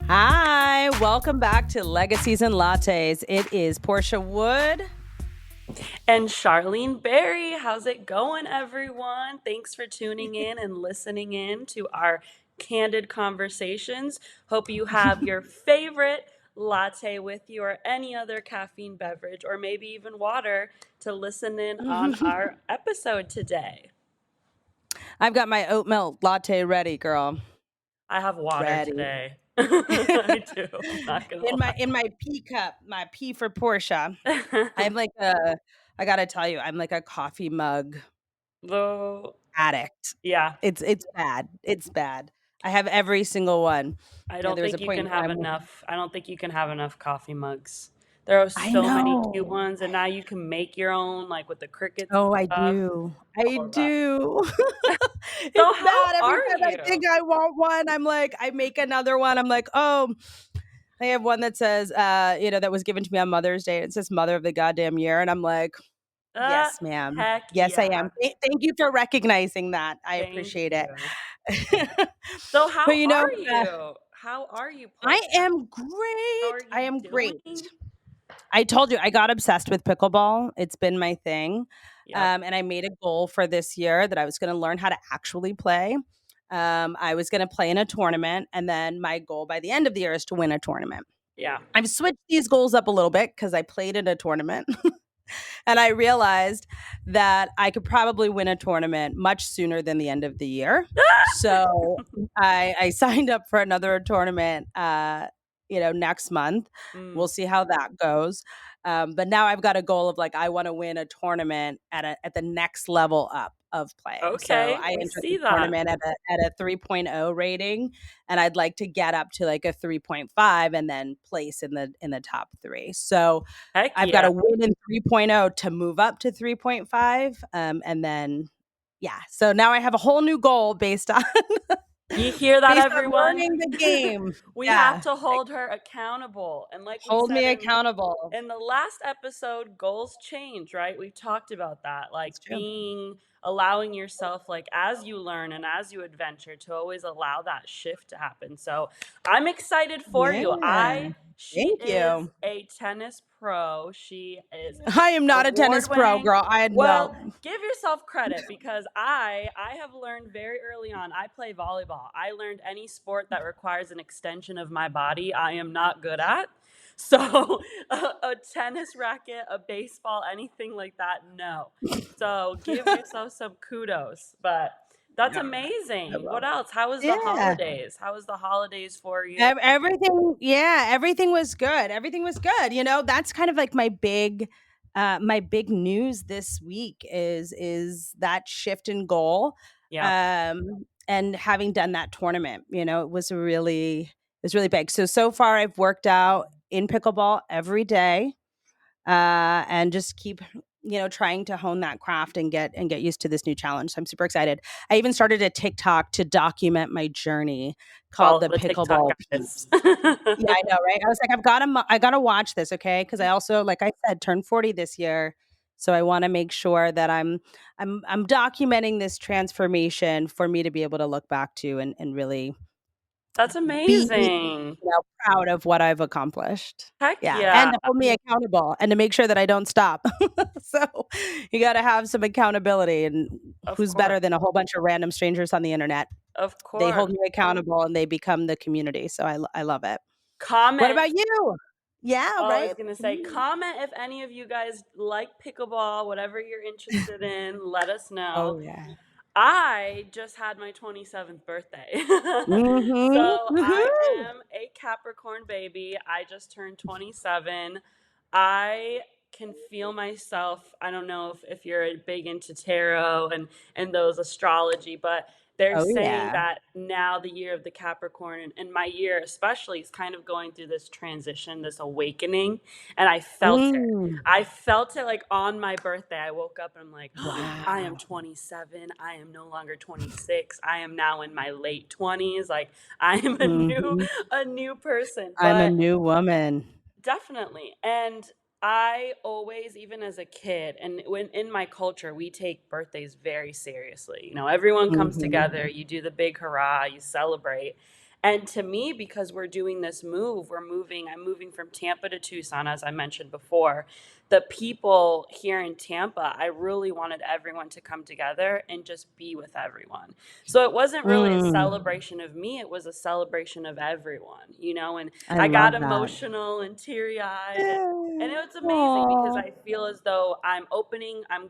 Hi, welcome back to Legacies and Lattes. It is Portia Wood. And Charlene Berry, how's it going, everyone? Thanks for tuning in and listening in to our candid conversations. Hope you have your favorite latte with you or any other caffeine beverage or maybe even water to listen in on our episode today. I've got my oat milk latte ready, girl. I have water Ready. today. I do. I'm not gonna in my lie. in my pea cup, my P for Portia. I'm like a I gotta tell you, I'm like a coffee mug Though, addict. yeah, It's bad. It's bad. I have every single one. I You know, don't there was a think you point can in have time enough. I don't think you can have enough coffee mugs. There are I so many cute know. ones, and now you can make your own, like with the crickets and Oh, I stuff. do. I All of that. do. So, It's how bad. Every are time I you? think I want one, I'm like, I make another one. I'm like, oh, I have one that says, that was given to me on Mother's Day. It says Mother of the Goddamn Year. And I'm like, Uh, yes, ma'am. Heck Yes, I yeah. am. Thank you for recognizing that. I Thank appreciate it. you. So, But, how are you? How are you, I Portia? am How great. are I you am great. doing? I told you I got obsessed with pickleball. It's been my thing. Yep. And I made a goal for this year that I was going to learn how to actually play. I was going to play in a tournament. And then my goal by the end of the year is to win a tournament. Yeah. I've switched these goals up a little bit because I played in a tournament and I realized that I could probably win a tournament much sooner than the end of the year. So I signed up for another tournament, next month. Mm, We'll see how that goes. But now I've got a goal of like I want to win a tournament at the next level up of playing. So okay, I we entered the see that. tournament at a 3.0 rating, and I'd like to get up to like a 3.5 and then place in the top three. So Heck I've got yeah. to win in 3.0 to move up to 3.5. And then, yeah. So now I have a whole new goal based on You hear that, based on everyone? learning the game. We have Yeah. to Like, hold her accountable. And like we hold said me in accountable. the last episode, goals change, right? We've talked about that, like It's true. being allowing yourself, like as you learn and as you adventure, to always allow that shift to happen. So I'm excited for you. Yeah. She Thank is you. a tennis pro. She is I am not a award tennis pro, winning. girl. I Well, know. give yourself credit because I have learned very early on. I play volleyball. I learned any sport that requires an extension of my body I am not good at. So a tennis racket, a baseball, anything like that, no. So give yourself some kudos. But that's Yeah. I amazing. love What it. else? How was the Yeah. holidays? How was the holidays for you? Everything was good. Everything was good. That's kind of like my big news this week is that shift in goal. Yep. And having done that tournament, it was really big. So far I've worked out in pickleball every day, and just keep trying to hone that craft and get used to this new challenge. So I'm super excited. I even started a TikTok to document my journey called Follow the the TikTok Pickleball guys. Peeps. Yeah, I know, right? I was like, I gotta watch this, okay? Because I also, like I said, turned 40 this year, so I want to make sure that I'm documenting this transformation for me to be able to look back to and really That's be amazing. proud of what I've accomplished. Heck Yeah, yeah. and to hold me accountable and to make sure that I don't stop. So you got to have some accountability, and Of who's course. better than a whole bunch of random strangers on the internet? Of They hold course. me accountable and they become the community. So I love it. What Comment. about you? Yeah, Oh, I was right. gonna say, comment if any of you guys like pickleball, whatever you're interested in, let us know. Oh yeah. I just had my 27th birthday. Mhm. So I Woohoo. am a Capricorn baby. I just turned 27. I can feel myself. I don't know if you're big into tarot and those astrology, but they're Oh saying yeah. that now the year of the Capricorn and my year especially is kind of going through this transition, this awakening, and I felt it. Mm. I felt it like on my birthday. I woke up and I'm like, oh, I am Wow. 27. I am no longer 26. I am now in my late 20s. Like I am Mhm. a new person. I'm a But new woman. definitely. And I always, even as a kid, and when in my culture, we take birthdays very seriously. Everyone comes Mhm. together, you do the big hurrah, you celebrate. And to me, because we're doing this move, I'm moving from Tampa to Tucson, as I mentioned before. The people here in Tampa, I really wanted everyone to come together and just be with everyone. So it wasn't really a Mm, celebration of me, it was a celebration of everyone, and I I got love that. emotional and teary eyed. And it was amazing because Aw. I feel as though I'm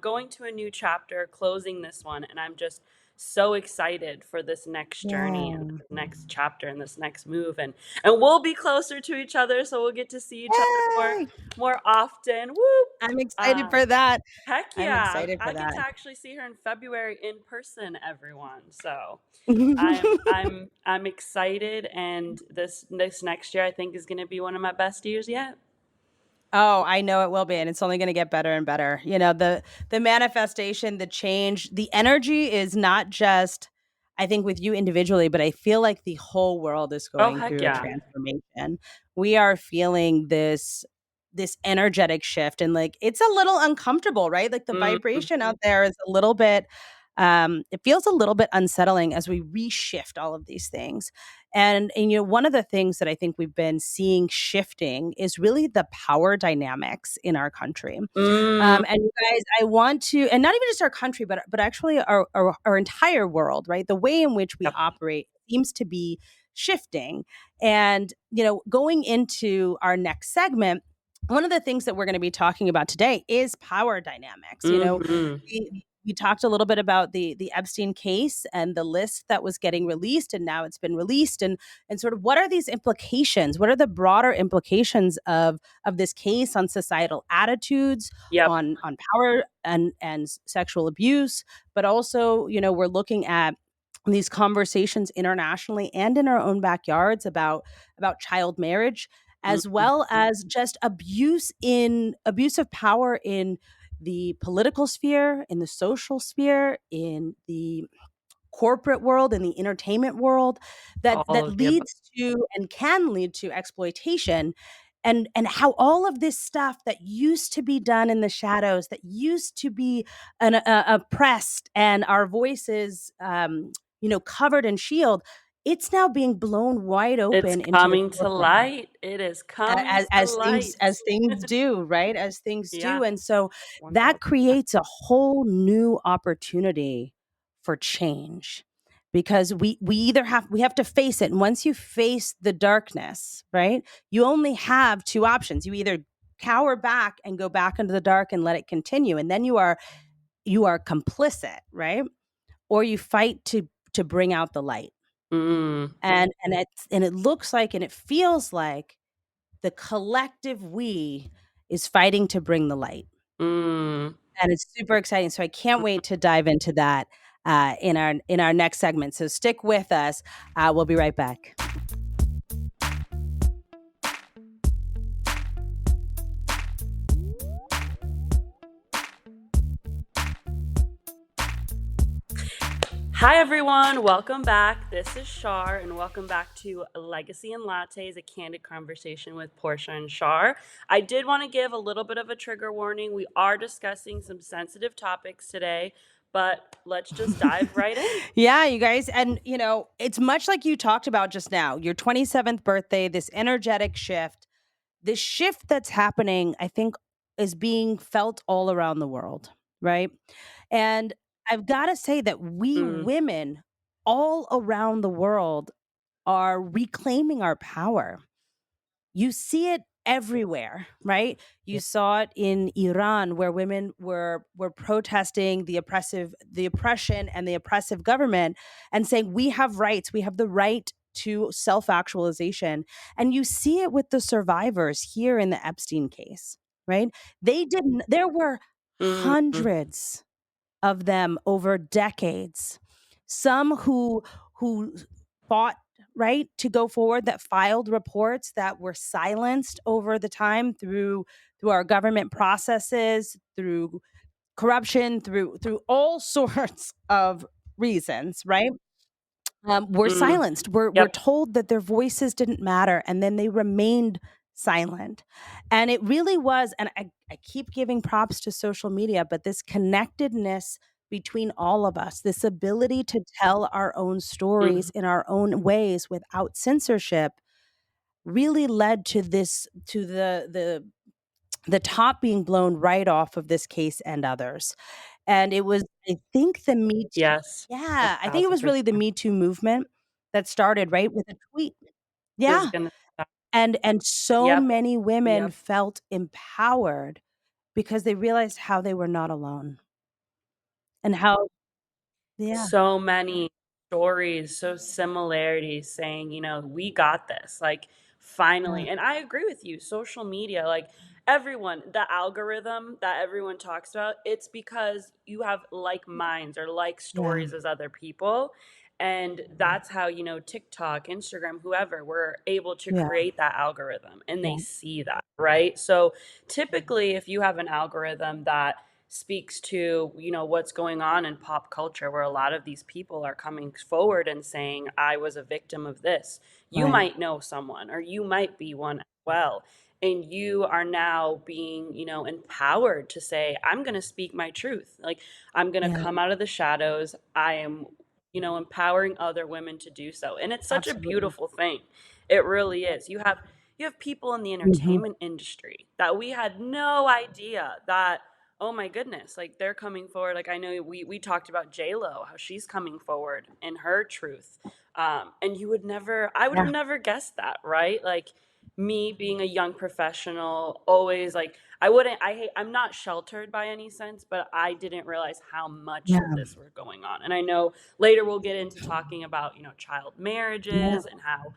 going to a new chapter, closing this one, and I'm just so excited for this next journey and Yeah. this next chapter and this next move, and we'll be closer to each other, so we'll get to see each other Yay! more often. Whoop! I'm excited Uh, for that. Heck I'm yeah! excited for I get that. to actually see her in February in person, everyone. So I'm excited, and this next year I think is going to be one of my best years yet. Oh, I know it will be, and it's only gonna get better and better. The manifestation, the change, the energy is not just, I think, with you individually, but I feel like the whole world is Oh going heck through a yeah! transformation. We are feeling this energetic shift, and, like, it's a little uncomfortable, right? Like, the Mm, vibration out there is a little bit, it feels a little bit unsettling as we reshift all of these things. And one of the things that I think we've been seeing shifting is really the power dynamics in our country. mm, And you guys, I want to, and not even just our country, but actually our entire world, right? The way in which we yep. operate seems to be shifting. And going into our next segment, one of the things that we're going to be talking about today is power dynamics. Mm-hmm. We talked a little bit about the Epstein case and the list that was getting released, and now it's been released, and sort of what are these implications? What are the broader implications of this case on societal attitudes, Yep. on power and sexual abuse? But also, we're looking at these conversations internationally and in our own backyards about child marriage, as Mm, well as just abuse of power in the political sphere, in the social sphere, in the corporate world, in the entertainment world, all that of the above. leads to and can lead to exploitation. And how all of this stuff that used to be done in the shadows, that used to be oppressed, and our voices covered and shield, it's now being blown wide It's open into the coming to forefront, light. It is coming as to as things light. as things do, right? As things Yeah, do, and so that 1000%. creates a whole new opportunity for change, because we have to face it. And once you face the darkness, right, you only have two options. You either cower back and go back into the dark and let it continue, and then you are complicit, right? Or you fight to bring out the light. Mm, And it looks like, and it feels like, the collective we is fighting to bring the light, mm. and it's super exciting. So I can't wait to dive into that in our next segment. So stick with us. We'll be right back. Hi, everyone. Welcome back. This is Shar, and welcome back to Legacy and Lattes, a candid conversation with Portia and Shar. I did want to give a little bit of a trigger warning. We are discussing some sensitive topics today, but let's just dive right in. Yeah, you guys, and it's much like you talked about just now. Your 27th birthday, this energetic shift, this shift that's happening, I think, is being felt all around the world, right? And I've got to say that we Mm, women all around the world are reclaiming our power. You see it everywhere, right? You yeah. saw it in Iran, where women were protesting the oppression and the oppressive government, and saying, we have rights, we have the right to self-actualization. And you see it with the survivors here in the Epstein case, right? There were Mm, hundreds of them over decades. Some who fought, right, to go forward, that filed reports, that were silenced over the time through our government processes, through corruption, through all sorts of reasons, right? Were mm. silenced. Were Yep. told that their voices didn't matter, and then they remained silent. And it really was, and I keep giving props to social media, but this connectedness between all of us, this ability to tell our own stories Mhm. in our own ways without censorship really led to this to the top being blown right off of this case and others. And it was, I think, the Me Too. Yes, Yeah, I think it was really the 1000%. Me Too movement that started, right, with a tweet. Was Yeah, gonna and so Yep, many women yep. felt empowered because they realized how they were not alone and how yeah, So many stories, so similarities saying, "We got this." Like, yeah, finally, and I agree with you, social media, like, everyone the algorithm that everyone talks about, it's because you have like minds or like yeah, stories as other people, and that's how, TikTok, Instagram, whoever, were able to yeah, create that algorithm, and they yeah, see that, right? So, typically, if you have an algorithm that speaks to what's going on in pop culture, where a lot of these people are coming forward and saying, I was a victim of this. You right, might know someone, or you might be one as well, and you are now being empowered to say, I'm going to speak my truth. Like, I'm going to yeah, come out of the shadows. I am empowering other women to do so, and it's such a absolutely. beautiful thing. It really is. You have people in the Mhm. entertainment industry that we had no idea that, oh my goodness, like, they're coming forward. Like, I know we talked about J Lo, how she's coming forward in her truth, and I would Yeah, have never guessed that, right? Like, me being a young professional, always like, I wouldn't. I'm not sheltered by any sense, but I didn't realize how much of yeah, this were going on. And I know later we'll get into talking about child yeah. marriages and how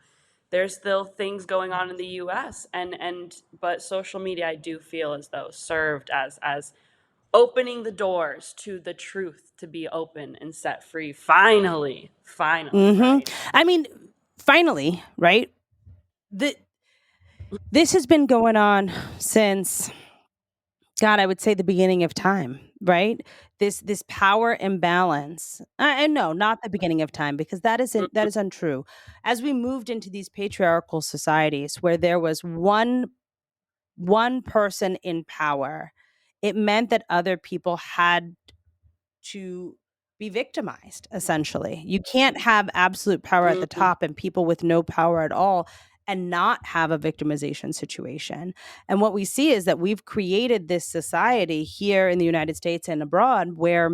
there's still things going on in the US, and but social media, I do feel as though, served as opening the doors to the truth to be open and set free. Finally, Mhm. right? I mean, finally, right? The This has been going on since, God, I would say the beginning of time, right? This power imbalance. And no, not the beginning of time, because that Mhm, is untrue. As we moved into these patriarchal societies where there was one person in power, it meant that other people had to be victimized, essentially. You can't have absolute power at the mhm, top and people with no power at all and not have a victimization situation. And what we see is that we've created this society here in the United States and abroad where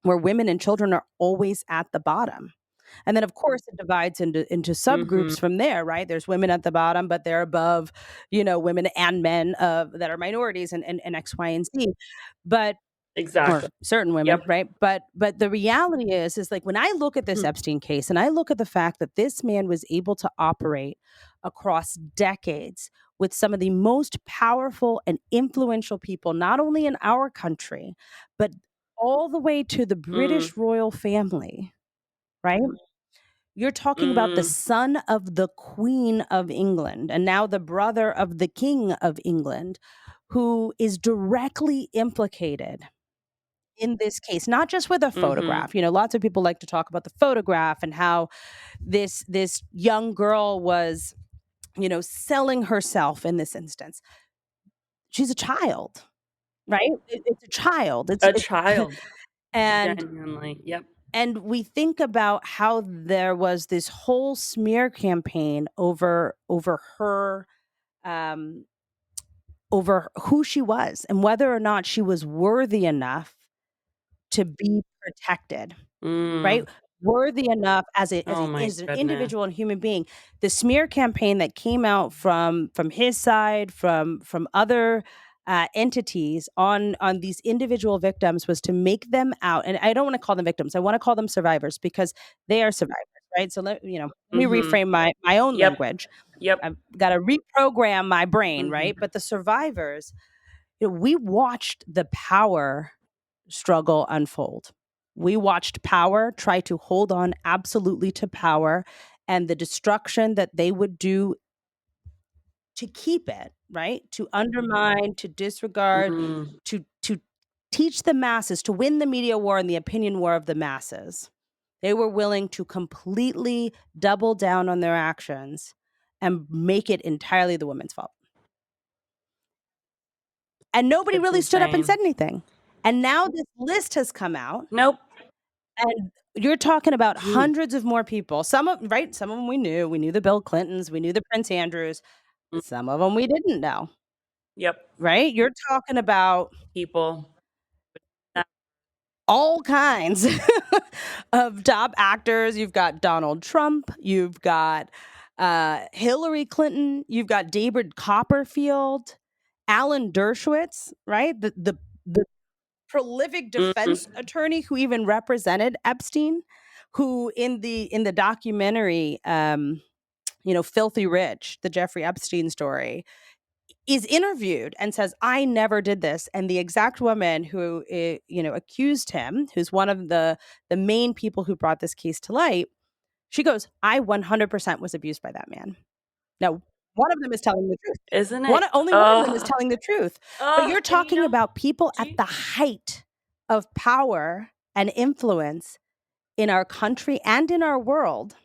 women and children are always at the bottom. And then of course it divides into mhm. subgroups from there, right? There's women at the bottom, but they're above, women and men that are minorities and X, Y, and Z. But or Exactly. certain women, Yep. right? But the reality is like when I look at this Mm, Epstein case and I look at the fact that this man was able to operate across decades with some of the most powerful and influential people, not only in our country, but all the way to the mm, British royal family, right? You're talking about the mm, son of the Queen of England and now the brother of the King of England, who is directly implicated in this case, not just with a mhm. photograph. Lots of people like to talk about the photograph and how this young girl was, selling herself in this instance. She's a child, right? It's a child. A It's child, and genuinely. Yep. and we think about how there was this whole smear campaign over her um over who she was and whether or not she was worthy enough to be protected. Right? Mm. Worthy enough as a as Oh a my as an goodness. individual and human being. The smear campaign that came out from his side, from other, entities on these individual victims was to make them out, and I don't wanna call them victims, I wanna call them survivors because they are survivors, right? So let me Mhm. reframe my own Yep. language. Yep. I've gotta reprogram my brain, Mhm. right? But the survivors, we watched the power struggle unfold. We watched power try to hold on absolutely to power and the destruction that they would do to keep it, right? To undermine, to disregard, Mm. to teach the masses, to win the media war and the opinion war of the masses. They were willing to completely double down on their actions and make it entirely the women's fault. And nobody It's really stood up and said insane. anything. And now this list has come out, Nope. and you're talking about Mm. hundreds of more people. Some of right, some of them we knew. We knew the Bill Clintons, we knew the Prince Andrews. Mm. Some of them we didn't know, Yep. right? You're talking about People. all kinds of top actors. You've got Donald Trump, you've got Hillary Clinton, you've got David Copperfield, Alan Dershowitz, right? The prolific defense Mhm. attorney who even represented Epstein, who in the documentary, Filthy Rich, the Jeffrey Epstein story, is interviewed and says, "I never did this." And the exact woman who accused him, who's one of the main people who brought this case to light, she goes, "I 100% was abused by that man." Now, one of them is telling the truth. Isn't One it? only one of them is Oh, telling the truth. But oh, you're and you talking know, about people do at you, the height of power and influence in our country and in our world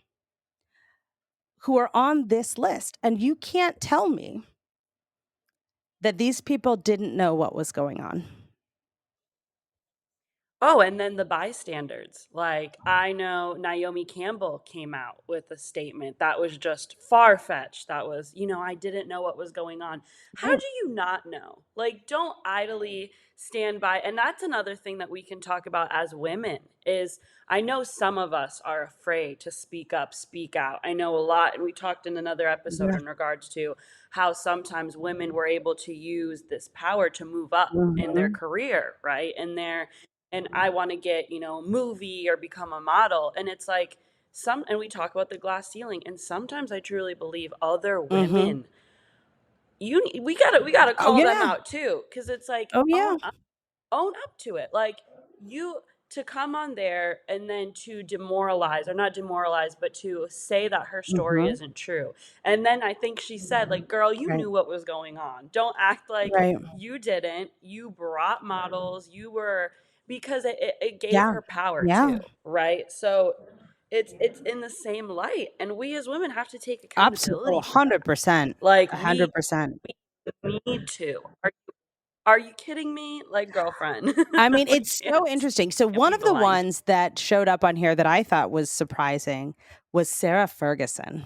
who are on this list. And you can't tell me that these people didn't know what was going on. oh, and then the bystanders. Like, I know Naomi Campbell came out with a statement that was just far fetched. That was, I didn't know what was going on. How Right. do you not know? Like, don't idly stand by. And that's another thing that we can talk about as women is I know some of us are afraid to speak up, speak out. I know a lot, and we talked in another episode Yeah. in regards to how sometimes women were able to use this power to move up in their Mhm. career, right? And I want to get, a movie or become a model. And it's like and we talk about the glass ceiling. And sometimes I truly believe other Mhm. women, we gotta Oh, call them yeah. out too. Cause it's like, Oh, yeah. own up to it. Like you to come on there and then to demoralize or not demoralize, but to say that her story Mhm. isn't true. And then I think she said, like, girl, you Right. knew what was going on. Don't act like Right. you didn't. You brought models. You were because it gave Yeah. her power Yeah. too, right? So it's in the same light. And we as women have to take Absolutely. Oh, accountability for that. 100%. Like we 100%. we need to. Are you kidding me? Like, girlfriend, I mean, we it's so interesting. So can't one be of the blind. ones that showed up on here that I thought was surprising was Sarah Ferguson.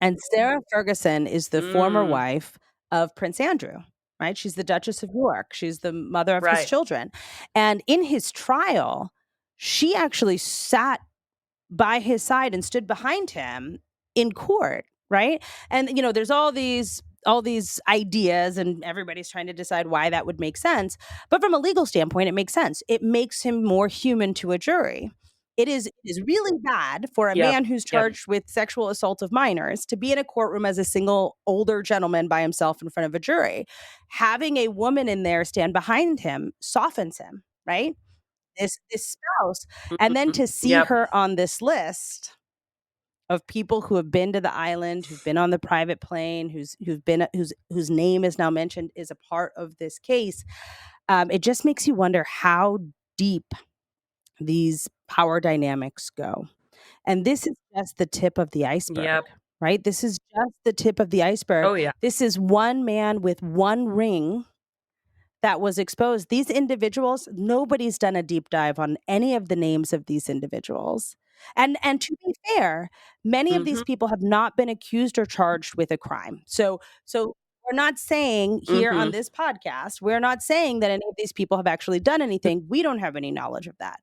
And Sarah Ferguson is the former Mm, wife of Prince Andrew, right? She's the Duchess of York. She's the mother of his right. children. And in his trial, she actually sat by his side and stood behind him in court, right? And there's all these ideas and everybody's trying to decide why that would make sense. But from a legal standpoint, it makes sense. It makes him more human to a jury. It is really bad for a Yep. man who's Yep. charged with sexual assault of minors to be in a courtroom as a single older gentleman by himself in front of a jury. Having a woman in there stand behind him softens him, right? This spouse, and then Mhm. to see Yep. her on this list of people who have been to the island, who've been on the private plane, whose name is now mentioned, is a part of this case. It just makes you wonder how deep these power dynamics go. And this is just the tip of the iceberg, Yep. right? This is just the tip of the iceberg. Oh yeah. This is one man with one ring that was exposed. These individuals, nobody's done a deep dive on any of the names of these individuals. And to be fair, many of these Mhm. people have not been accused or charged with a crime. So we're not saying here on Mhm. this podcast, we're not saying that any of these people have actually done anything. We don't have any knowledge of that.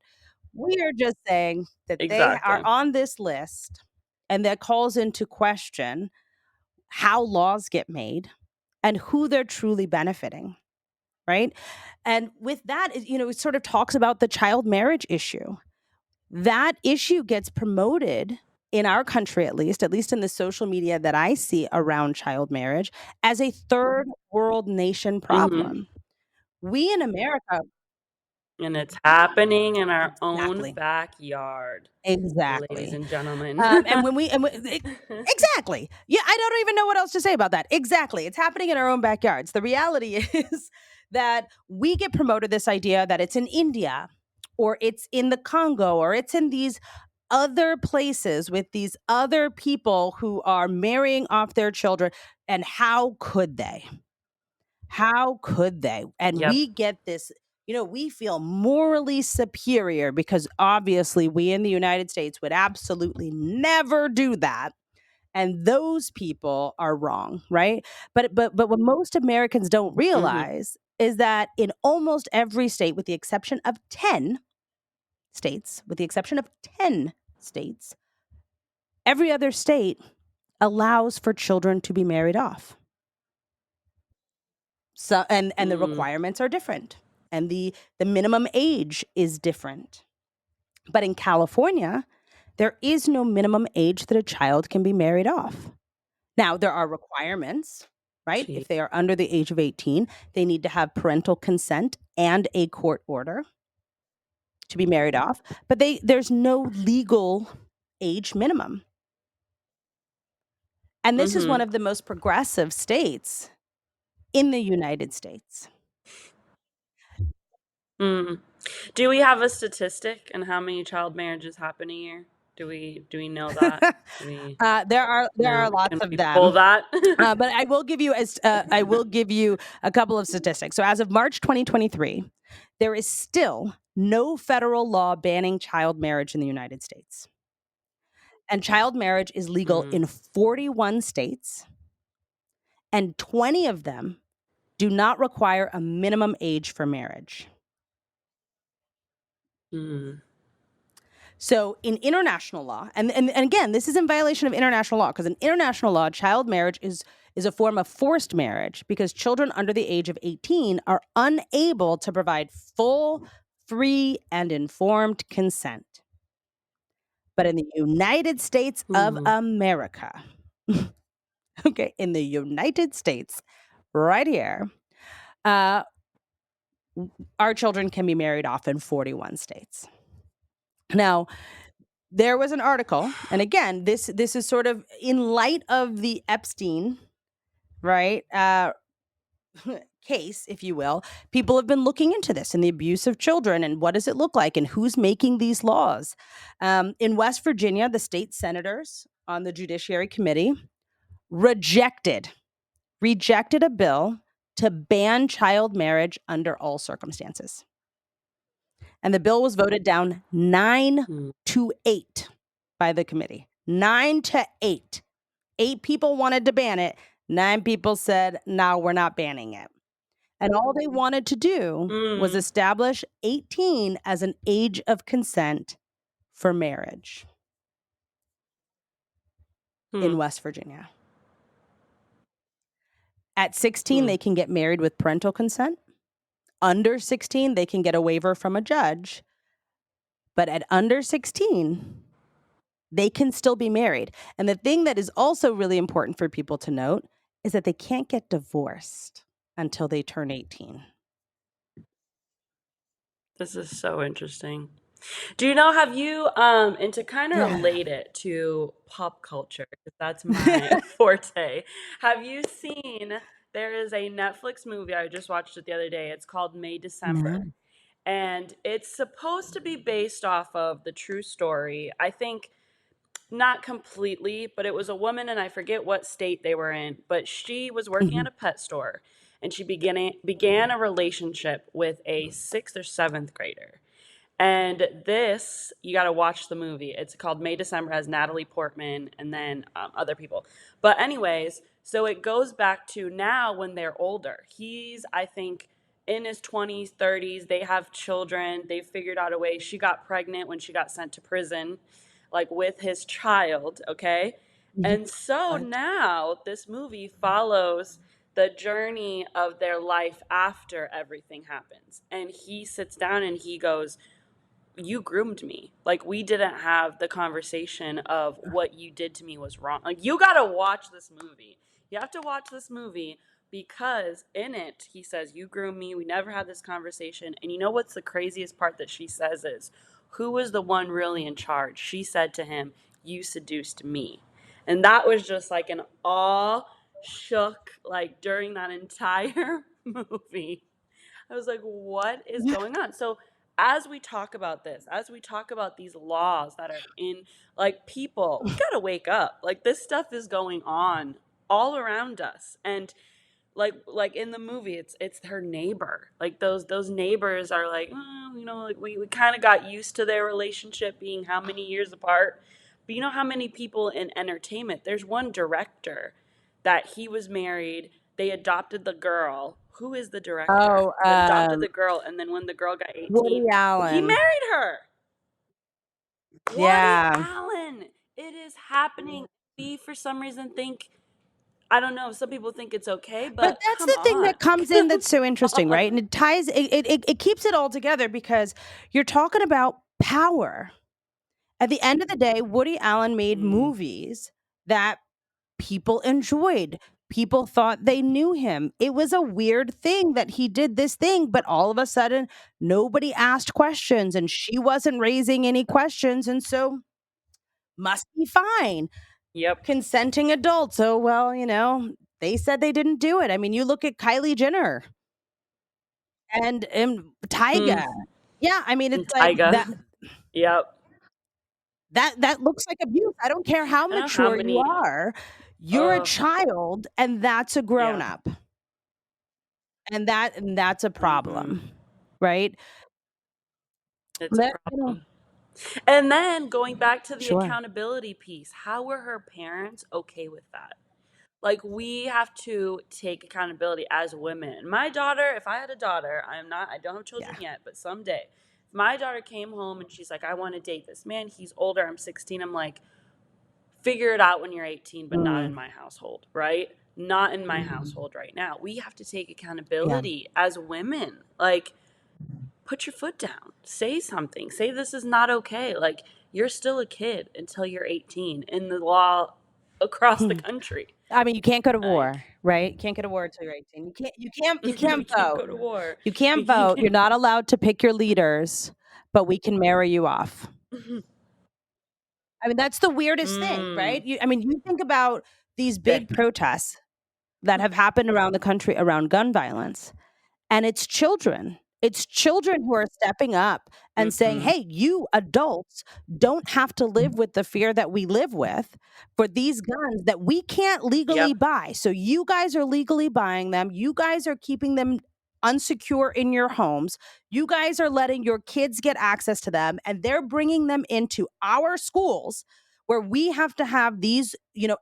We are just saying that they are Exactly. on this list, and that calls into question how laws get made and who they're truly benefiting, right? And with that, it sort of talks about the child marriage issue. That issue gets promoted in our country, at least in the social media that I see around child marriage, as a third world nation Mhm. problem. We in America, And it's happening in our own exactly, backyard, ladies exactly. and gentlemen. Exactly. Yeah, I don't even know what else to say about that. Exactly. It's happening in our own backyards. The reality is that we get promoted this idea that it's in India or it's in the Congo or it's in these other places with these other people who are marrying off their children. And how could they? How could they? And Yep. we get this. we feel morally superior because obviously we in the United States would absolutely never do that. And those people are wrong, right? But what most Americans don't Mm-hmm. realize is that in almost every state, with the exception of 10 states, every other state allows for children to be married off. So and the Mm, requirements are different, and the minimum age is different. But in California, there is no minimum age that a child can be married off. Now, there are requirements, right? gee. If they are under the age of 18, they need to have parental consent and a court order to be married off, but there's no legal age minimum. And this is one Mm-hmm. of the most progressive states in the United States. Mm. Do we have a statistic on how many child marriages happen a year? Do we know that? Do we There are know? lots Can of we pull them. that? But I will give you a couple of statistics. So as of March 2023, there is still no federal law banning child marriage in the United States. And child marriage is legal Mm, in 41 states, and 20 of them do not require a minimum age for marriage. mm, So in international law, and again, this is in violation of international law, because in international law, child marriage is a form of forced marriage because children under the age of 18 are unable to provide full, free, and informed consent. But in the United States of mm, America, okay, in the United States, right here, uh, our children can be married off in 41 states. Now, there was an article, and again, this is sort of in light of the Epstein, right, case, if you will. People have been looking into this and the abuse of children and what does it look like and who's making these laws. In West Virginia, the state senators on the Judiciary Committee rejected a bill to ban child marriage under all circumstances. And the bill was voted down 9-8 by the committee. 9-8. 8 people wanted to ban it. 9 people said, no, we're not banning it. And all they wanted to do was mm, establish 18 as an age of consent for marriage in mm, West Virginia. At 16, mm, they can get married with parental consent. Under 16, they can get a waiver from a judge. But at under 16, they can still be married. And the thing that is also really important for people to note is that they can't get divorced until they turn 18. this is so interesting. Do you know, have you, and to kind of Yeah. relate it to pop culture, because that's my forte, have you seen, there is a Netflix movie, I just watched it the other day, it's called May December. No. And it's supposed to be based off of the true story. I think not completely, but it was a woman, and I forget what state they were in, but she was working at Mhm. a pet store, and she began a relationship with a 6th or 7th grader. And this, you got to watch the movie. It's called May December, has Natalie Portman and then other people. But, anyways, so it goes back to now when they're older. He's, I think, in his 20s, 30s. They have children. They've figured out a way. She got pregnant when she got sent to prison, like with his child, okay? Mhm. And so What? now this movie follows the journey of their life after everything happens. And he sits down and he goes, you groomed me. Like, we didn't have the conversation of what you did to me was wrong. Like, you got to watch this movie. You have to watch this movie because in it, he says, you groomed me. We never had this conversation. And you know what's the craziest part that she says is, who was the one really in charge? She said to him, you seduced me. And that was just like an awe shook, like, during that entire movie. I was like, what is going on? So, as we talk about this, as we talk about these laws that are in, like, people, we got to wake up. Like, this stuff is going on all around us. And like in the movie, it's her neighbor. Like those neighbors are like, oh, like we kind of got used to their relationship being how many years apart. But you know how many people in entertainment? There's one director that he was married. They adopted the girl. Who is the director? Oh, They adopted the girl, and then when the girl got 18, Woody he Allen. married her. Woody Yeah. Allen. It is happening. We, for some reason, think, I don't know, some people think it's okay, But but that's come the thing on. that comes in that's so Come interesting, right? on. And it keeps it all together because you're talking about power. At the end of the day, Woody Allen made Mm, movies that people enjoyed. People thought they knew him. It was a weird thing that he did this thing, but all of a sudden, nobody asked questions and she wasn't raising any questions. And so, must be fine. yep. Consenting adults. Oh, well, they said they didn't do it. I mean, you look at Kylie Jenner and Mm, Tyga. Yeah, I mean, it's and like that Tyga. Yep. that looks like abuse. I don't care how I don't know how mature you many. are. You're a Oh, child and that's a grown yeah. up. And that's a Hmm. problem, right? It's a That, problem. And then going back to the sure. accountability piece, how were her parents okay with that? Like, we have to take accountability as women. My daughter, if I had a daughter, I don't have Yeah. children yet, but someday, if my daughter came home and she's like, I want to date this man, he's older, I'm 16, I'm like, figure it out when you're 18, but not Mm, in my household, right? Not in my household right now. We have to take yeah. accountability as women. Like, put your foot down, say something, say this is not okay. Like, you're still a kid until you're 18 in the law across the country. I mean, you can't go to Like, war, right? You can't go to war until you're 18. You can't we can't vote. go to war. You We can't can't. vote. You're not allowed to pick your leaders, but we can marry you off. I mean, that's the weirdest thing, Mm, right? You think about these okay. big protests that have happened around the country around gun violence. And it's children. It's children who are stepping up and saying, Mm-hmm. hey, you adults don't have to live with the fear that we live with for these guns that we can't legally Yep. buy. So you guys are legally buying them. You guys are keeping them unsecure in your homes. You guys are letting your kids get access to them and they're bringing them into our schools where we have to have these,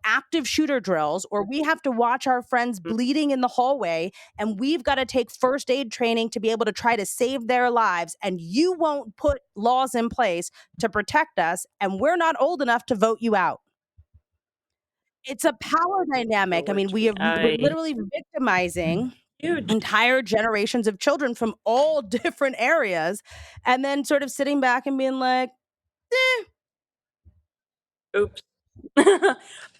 active shooter drills or we have to watch our friends bleeding in the hallway and we've got to take first aid training to be able to try to save their lives and you won't put laws in place to protect us and we're not old enough to vote you out. It's a power dynamic. I mean, we're I literally victimizing huge. entire generations of children from all different areas and then sort of sitting back and being like, Oops.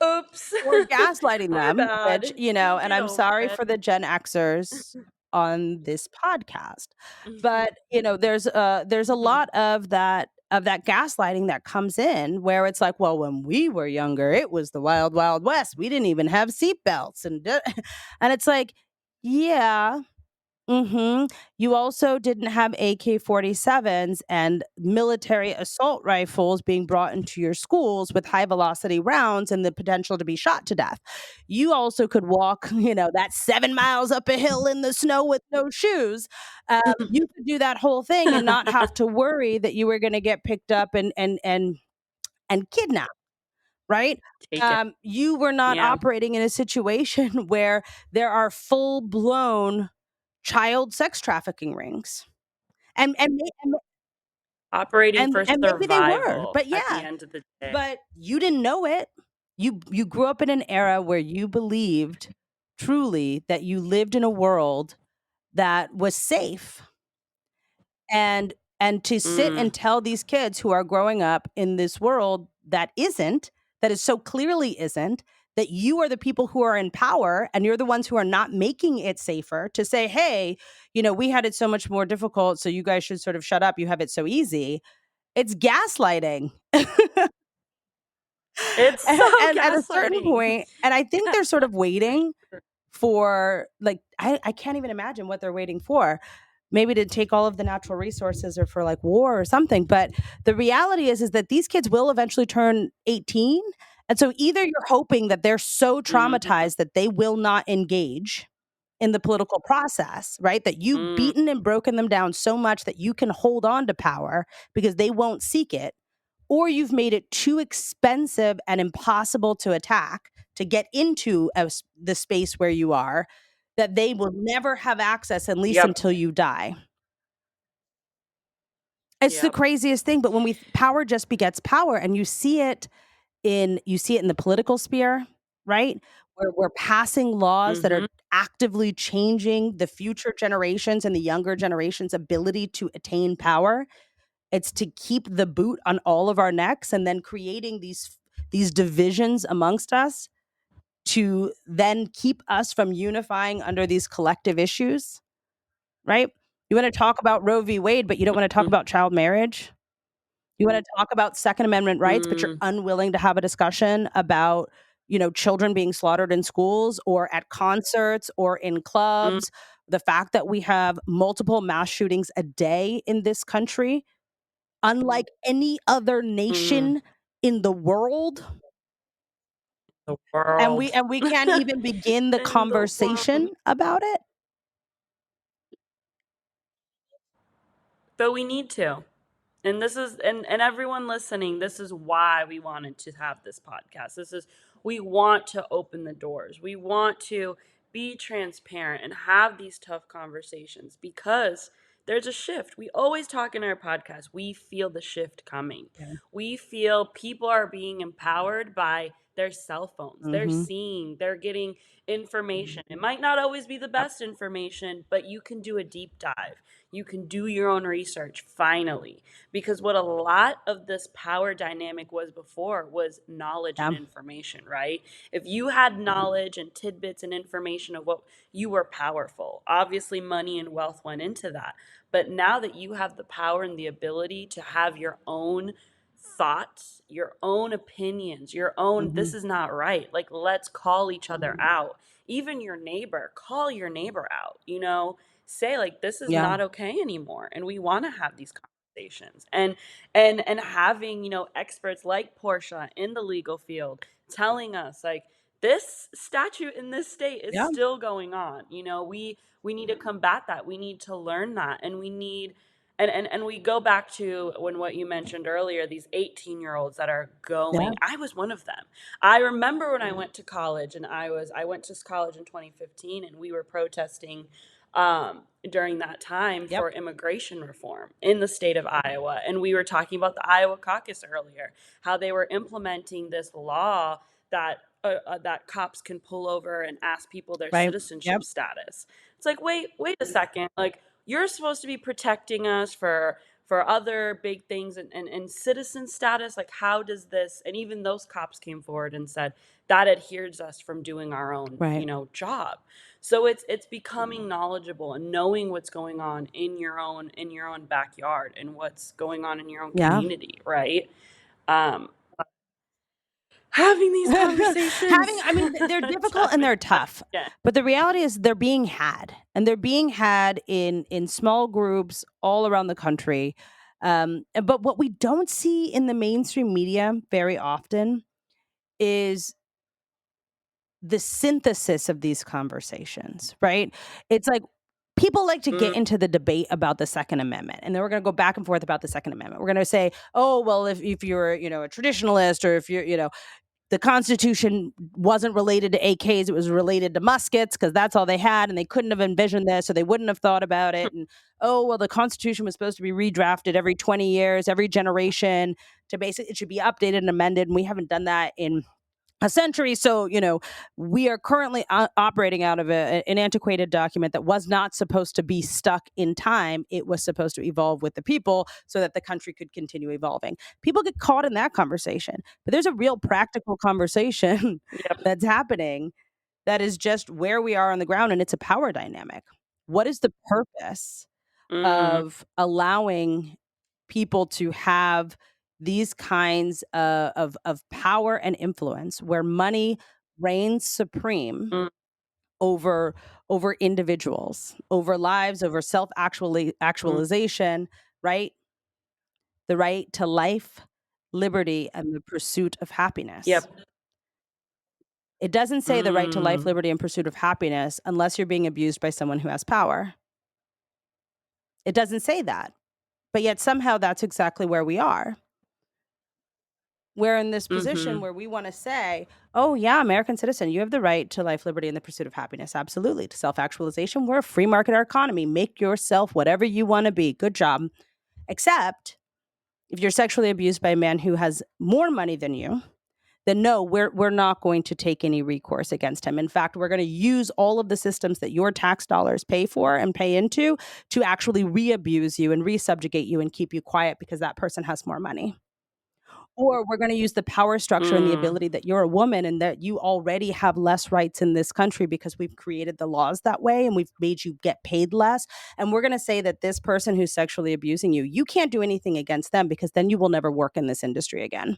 Oops. or gaslighting Our them, which, bad. We'll and get I'm over sorry it. for the Gen Xers on this podcast. But, there's a lot of that gaslighting that comes in where it's like, well, when we were younger, it was the wild, wild west. We didn't even have seatbelts and it's like, yeah. Mhm. You also didn't have AK-47s and military assault rifles being brought into your schools with high velocity rounds and the potential to be shot to death. You also could walk, that 7 miles up a hill in the snow with no shoes. You could do that whole thing and not have to worry that you were gonna get picked up and kidnapped, right? Take it. You were not Yeah. operating in a situation where there are full-blown child sex trafficking rings. Operating for And maybe they were, survival but at the yeah, end of the day. but you didn't know it. You grew up in an era where you believed truly that you lived in a world that was safe. And to sit Mm, and tell these kids who are growing up in this world that is so clearly isn't, that you are the people who are in power and you're the ones who are not making it safer to say, hey, we had it so much more difficult, so you guys should sort of shut up. You have it so easy. It's gaslighting. it's so And at a certain gaslighting. point, and I think they're sort of waiting for, like, I can't even imagine what they're waiting for. Maybe to take all of the natural resources or for like war or something. But the reality is that these kids will eventually turn 18. And so either you're hoping that they're so Mhm. traumatized that they will not engage, in the political process, right? That you've Mm, beaten and broken them down so much that you can hold on to power because they won't seek it, or you've made it too expensive and impossible to attack to get into the space where you are, that they will never have access, at least yep. until you die. It's the Yep. craziest thing, but when we power just begets power, and you see it in the political sphere, right? Where we're passing laws that are Mhm. actively changing the future generations and the younger generations' ability to attain power. It's to keep the boot on all of our necks and then creating these divisions amongst us to then keep us from unifying under these collective issues, right? You want to talk about Roe v. Wade, but you don't want to talk Mm, about child marriage. You want to talk about Second Amendment rights, but you're mm, unwilling to have a discussion about, children being slaughtered in schools or at concerts or in mm, clubs. The fact that we have multiple mass shootings a day in this country, unlike any other mm. nation in the world, The and world. we can't even begin the In the world. conversation about it. But we need to. And this is and everyone listening, this is why we wanted to have this podcast. This is we want to open the doors. We want to be transparent and have these tough conversations because there's a shift. We always talk in our podcast. We feel the shift coming. Yeah. We feel people are being empowered by their cell phones. They're Mhm. seeing, they're getting information. It might not always be the Yep. best information, but you can do a deep dive. You can do your own research finally, because what a lot of this power dynamic was before was knowledge and Yeah. information, right? If you had knowledge and tidbits and information of what you were powerful, obviously money and wealth went into that. But now that you have the power and the ability to have your own thoughts, your own opinions, your own, this Mhm. is not right. Like, let's call each other out. Even your neighbor, call your neighbor out, say like this is Yeah. not okay anymore, and we want to have these conversations. And having, experts like Portia in the legal field telling us like this statute in this state is Yeah. still going on. We need to combat that. We need to learn that, and we need and we go back to when what you mentioned earlier, these 18-year-olds that are Yeah. going. I was one of them. I remember when I went to college, and I went to college in 2015, and we were protesting during that time Yep. for immigration reform in the state of Iowa. And we were talking about the Iowa caucus earlier, how they were implementing this law that cops can pull over and ask people their Right. Yep. citizenship status. It's like, wait a second. Like, you're supposed to be protecting us for other big things, and citizen status. Like, how does this, and even those cops came forward and said that adheres us from doing our own, Right. job. So it's becoming knowledgeable and knowing what's going on in your own backyard, and what's going on in your own Yeah. community, right? Um, having these conversations I mean, they're difficult time and and they're time tough, again. but the reality is they're being had, and they're being had in small groups all around the country. But what we don't see in the mainstream media very often is the synthesis of these conversations, right? It's like people like to get Mm, into the debate about the Second Amendment, and then we're going to go back and forth about the Second Amendment. We're going to say, oh, well, if you're, a traditionalist, or if you're, the Constitution wasn't related to AKs, it was related to muskets because that's all they had, and they couldn't have envisioned this, so they wouldn't have thought about it. And oh, well, the Constitution was supposed to be redrafted every 20 years, every generation, to basically it should be updated and amended, and we haven't done that in a century. So, we are currently operating out of an antiquated document that was not supposed to be stuck in time. It was supposed to evolve with the people so that the country could continue evolving. People get caught in that conversation, but there's a real practical conversation yep. that's happening that is just where we are on the ground, and it's a power dynamic. What is the purpose Mm, of allowing people to have these kinds of power and influence where money reigns supreme mm, over individuals, over lives, over self mm. actualization, right? The right to life, liberty, and the pursuit of happiness. Yep. It doesn't say the right to life, Mm. liberty, and pursuit of happiness unless you're being abused by someone who has power. It doesn't say that. But yet somehow that's exactly where we are. We're in this position Mhm. where we want to say, oh, yeah, American citizen, you have the right to life, liberty, and the pursuit of happiness. Absolutely. To self actualization, we're a free market economy. Make yourself whatever you want to be. Good job. Except if you're sexually abused by a man who has more money than you, then no, we're not going to take any recourse against him. In fact, we're going to use all of the systems that your tax dollars pay for and pay into to actually re-abuse you and re-subjugate you and keep you quiet because that person has more money. Or we're going to use the power structure and the Mm. ability that you're a woman and that you already have less rights in this country because we've created the laws that way and we've made you get paid less. And we're going to say that this person who's sexually abusing you, you can't do anything against them because then you will never work in this industry again.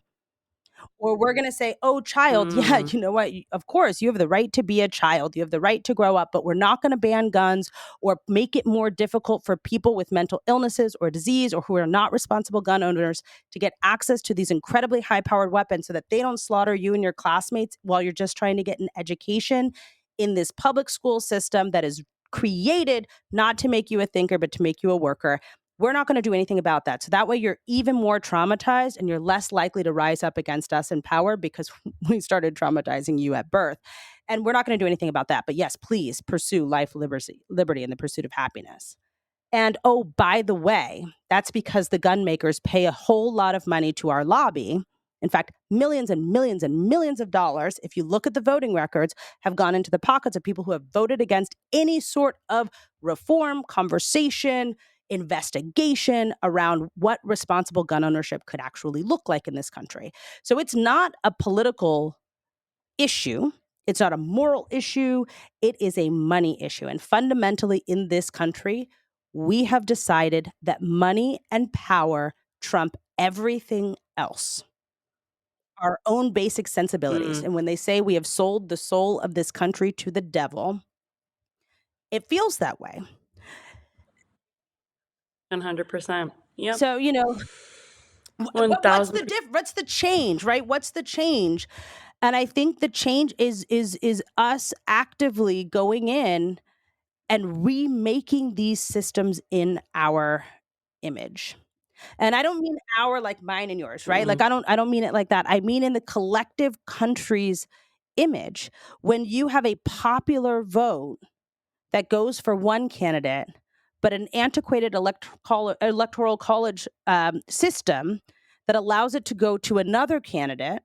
Or we're going to say, oh, child, yeah, Mm. you know what? Of course, you have the right to be a child. You have the right to grow up, but we're not going to ban guns or make it more difficult for people with mental illnesses or disease or who are not responsible gun owners to get access to these incredibly high powered weapons so that they don't slaughter you and your classmates while you're just trying to get an education in this public school system that is created not to make you a thinker, but to make you a worker. We're not going to do anything about that. So that way you're even more traumatized and you're less likely to rise up against us in power because we started traumatizing you at birth. And we're not going to do anything about that. But yes, please pursue life, liberty, and the pursuit of happiness. And oh, by the way, that's because the gun makers pay a whole lot of money to our lobby. In fact, millions and millions and millions of dollars, if you look at the voting records, have gone into the pockets of people who have voted against any sort of reform, conversation, investigation around what responsible gun ownership could actually look like in this country. So it's not a political issue. It's not a moral issue. It is a money issue. And fundamentally, in this country, we have decided that money and power trump everything else, our own basic sensibilities. Mm. And when they say we have sold the soul of this country to the devil, it feels that way. 100%. Yep. So, what's the 1000%. what's the change, right? What's the change? And I think the change is us actively going in and remaking these systems in our image. And I don't mean our like mine and yours, right? Like Mm. I don't mean it like that. I mean in the collective country's image. When you have a popular vote that goes for one candidate, but an antiquated electoral college system that allows it to go to another candidate,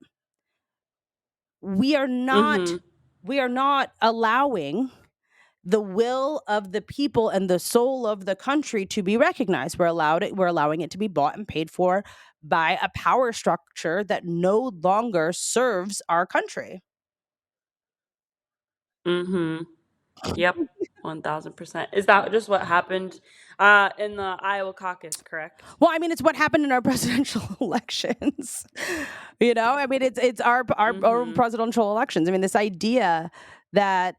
we are not Mhm. we are not allowing the will of the people and the soul of the country to be recognized. We're allowing it to be bought and paid for by a power structure that no longer serves our country. Mhm. Yep. 1000%. Is that just what happened in the Iowa caucus, correct? Well, I mean, it's what happened in our presidential elections. I mean, it's our own Mhm. presidential elections. I mean, this idea that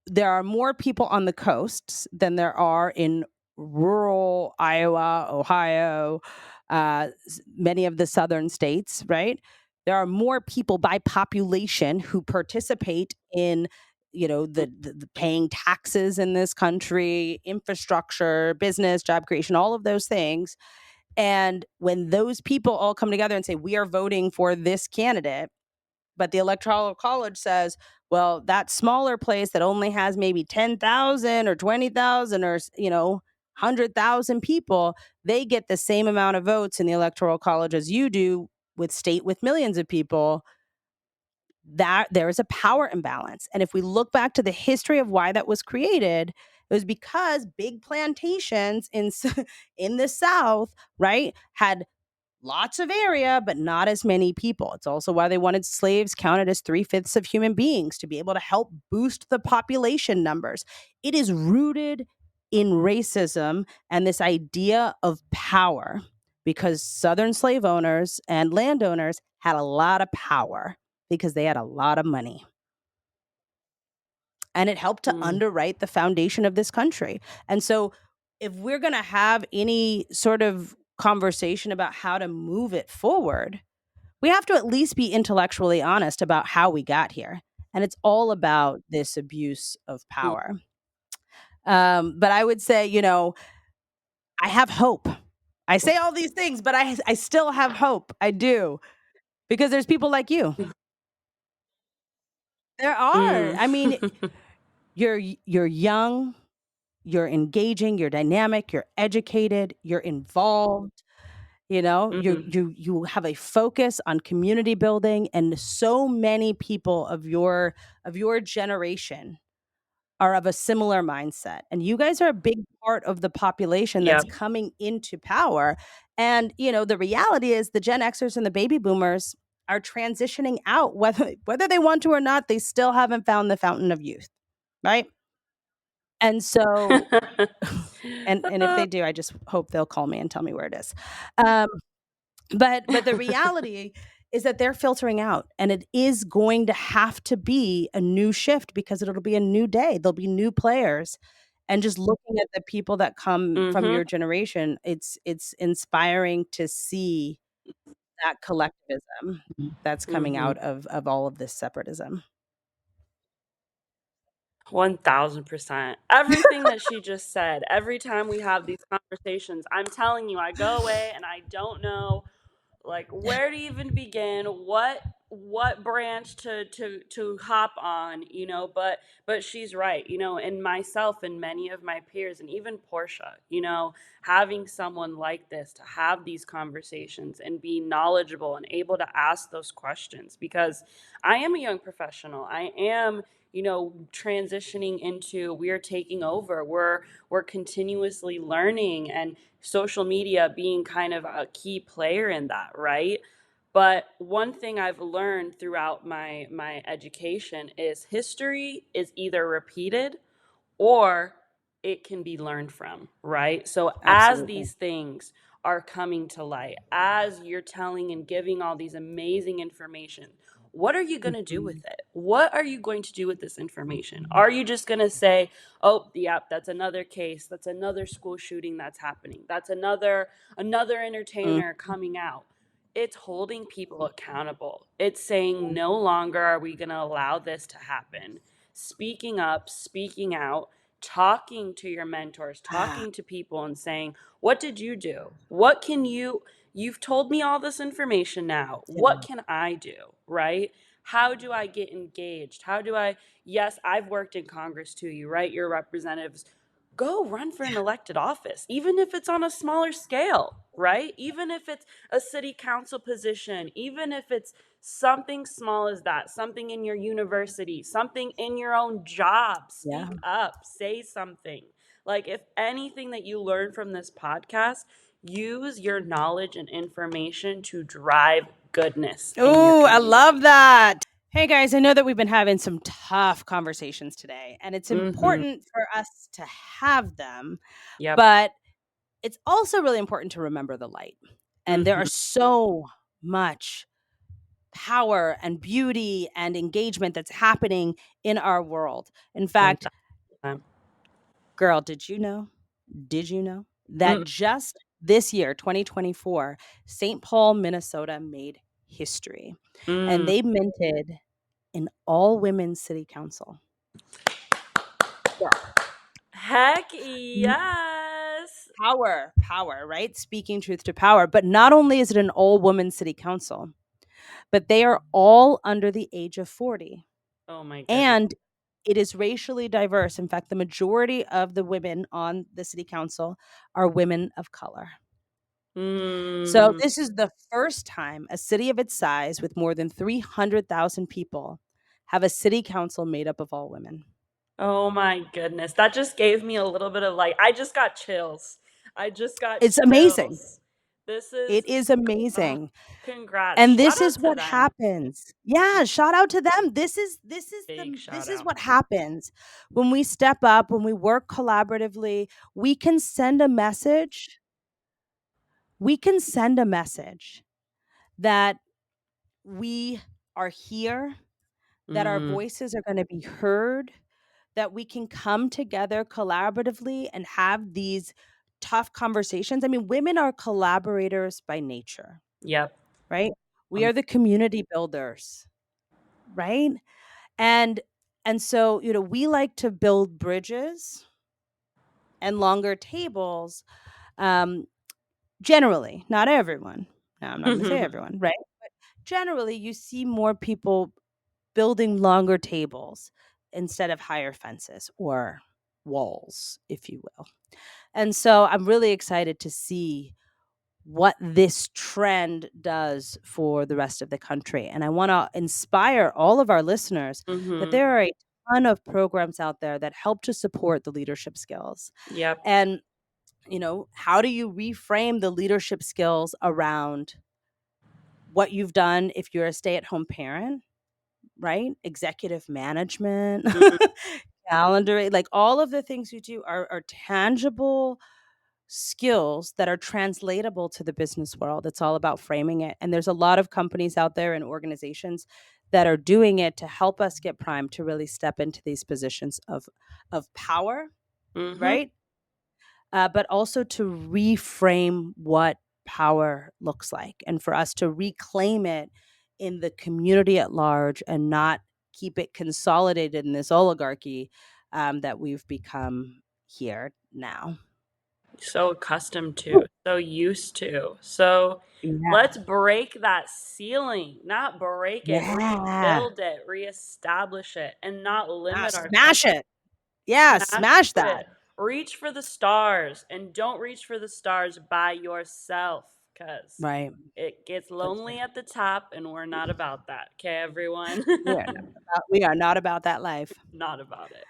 there are more people on the coasts than there are in rural Iowa, Ohio, many of the southern states, right? There are more people by population who participate in, the paying taxes in this country, infrastructure, business, job creation, all of those things. And when those people all come together and say, we are voting for this candidate, but the electoral college says, well, that smaller place that only has maybe 10,000 or 20,000 or 100,000 people, they get the same amount of votes in the electoral college as you do with state with millions of people. That there is a power imbalance. And if we look back to the history of why that was created, it was because big plantations in the South, right, had lots of area, but not as many people. It's also why they wanted slaves counted as 3/5 of human beings to be able to help boost the population numbers. It is rooted in racism and this idea of power because Southern slave owners and landowners had a lot of power because they had a lot of money. And it helped to Mm. underwrite the foundation of this country. And so, if we're going to have any sort of conversation about how to move it forward, we have to at least be intellectually honest about how we got here. and it's all about this abuse of power. But I would say, I have hope. I say all these things, but I still have hope. I do, because there's people like you. There are. Mm. I mean, you're young, you're engaging, you're dynamic, you're educated, you're involved. Mhm. You have a focus on community building, and so many people of your generation are of a similar mindset. And you guys are a big part of the population that's Yep. coming into power. And, the reality is the Gen Xers and the baby boomers are transitioning out, whether they want to or not. They still haven't found the fountain of youth, right? And so and if they do, I just hope they'll call me and tell me where it is. Um, but the reality is that they're filtering out, and it is going to have to be a new shift, because it'll be a new day. There'll be new players. And just looking at the people that come from Mhm. your generation, it's inspiring to see that collectivism that's coming Mhm. out of all of this separatism. 1000%. Everything that she just said, every time we have these conversations, I'm telling you, I go away and I don't know, like, where to even begin, what branch to hop on, but she's right, and myself and many of my peers and even Portia, having someone like this to have these conversations and be knowledgeable and able to ask those questions, because I am a young professional. I am, transitioning into, we're taking over, we're continuously learning, and social media being kind of a key player in that, right? But one thing I've learned throughout my education is history is either repeated or it can be learned from, right? So as Absolutely. these things are coming to light, as you're telling and giving all these amazing information, what are you going to do Mhm. with it? What are you going to do with this information? Are you just going to say, "Oh, yep, that's another case. That's another school shooting that's happening. That's another Mm. entertainer coming out." It's holding people accountable. It's saying, "No longer are we going to allow this to happen." Speaking up, speaking out, talking to your mentors, Ah, talking to people and saying, "What did you do? What can you've told me all this information now. What yeah. can I do?" Right? How do I get engaged? How do I, yes, I've worked in Congress too, you right? Your representatives, go run for an elected office, even if it's on a smaller scale, right? Even if it's a city council position, even if it's something small as that, something in your university, something in your own job. Yeah. Speak up, say something. Like, if anything that you learn from this podcast, use your knowledge and information to drive goodness in your Ooh, I love community. that. Hey guys, I know that we've been having some tough conversations today, and it's Mm-hmm. important for us to have them, Yep. but it's also really important to remember the light. And there are Mm-hmm. so much power and beauty and engagement that's happening in our world. In fact, 1000%. girl, did you know that Mm. just this year, 2024, St. Paul, Minnesota made history, and Mm. they minted an all women city council. Girl. Heck Mm. yes. Power, right? Speaking truth to power. But not only is it an all woman city council, but they are all under the age of 40. Oh my goodness. And it is racially diverse. In fact, the majority of the women on the city council are women of color. So Mm. this is the first time a city of its size with more than 300,000 people have a city council made up of all women. Oh my goodness. That just gave me a little bit of, like, I just got chills. I just got It's amazing. chills. This is, It is oh, amazing. congrats. And Shout this out is to what them. happens. Yeah, shout out to them. Big shout This is out. what happens when we step up, when we work collaboratively. We can send a message. We can send a message that we are here, that our Mm. voices are going to be heard, that we can come together collaboratively and have these tough conversations. I mean, women are collaborators by nature, Yep. right? We Um, are the community builders, right? And so, we like to build bridges and longer tables, um, generally, not everyone. Now, I'm not going to say everyone, right? But generally, you see more people building longer tables instead of higher fences or walls, if you will. And so I'm really excited to see what this trend does for the rest of the country. And I want to inspire all of our listeners that Mhm. there are a ton of programs out there that help to support the leadership skills. Yep. And, how do you reframe the leadership skills around what you've done if you're a stay at home parent, right? Executive management, Mhm. calendar, like all of the things you do are tangible skills that are translatable to the business world. It's all about framing it. And there's a lot of companies out there and organizations that are doing it to help us get primed to really step into these positions of power, Mhm. right? But also to reframe what power looks like and for us to reclaim it in the community at large and not keep it consolidated in this oligarchy that we've become here now. So accustomed to, so used to. So Yeah. let's break that ceiling, not break it, Yeah. rebuild it, reestablish it, and not Ah, limit ourselves. smash it. Yeah, Smash smash that. it. Reach for the stars and don't reach for the stars by yourself because Right. it gets That's lonely right. at the top and we're not about that. Okay, everyone? We are not about that life. Not about it.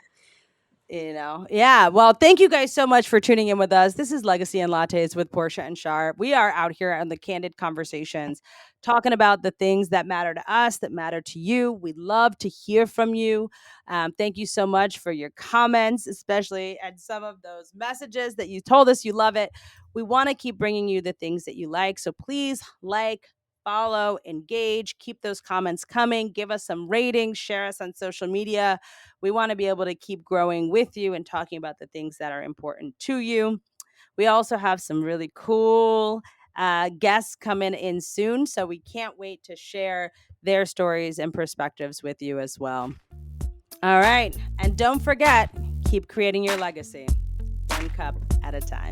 Yeah. Well, thank you guys so much for tuning in with us. This is Legacy and Lattes with Portia and Shar. We are out here on the Candid Conversations talking about the things that matter to us, that matter to you. We love to hear from you. Thank you so much for your comments, especially and some of those messages that you told us you love it. We want to keep bringing you the things that you like. So please follow, engage, keep those comments coming, give us some ratings, share us on social media. We want to be able to keep growing with you and talking about the things that are important to you. We also have some really cool guests coming in soon. So we can't wait to share their stories and perspectives with you as well. All right. And don't forget, keep creating your legacy, one cup at a time.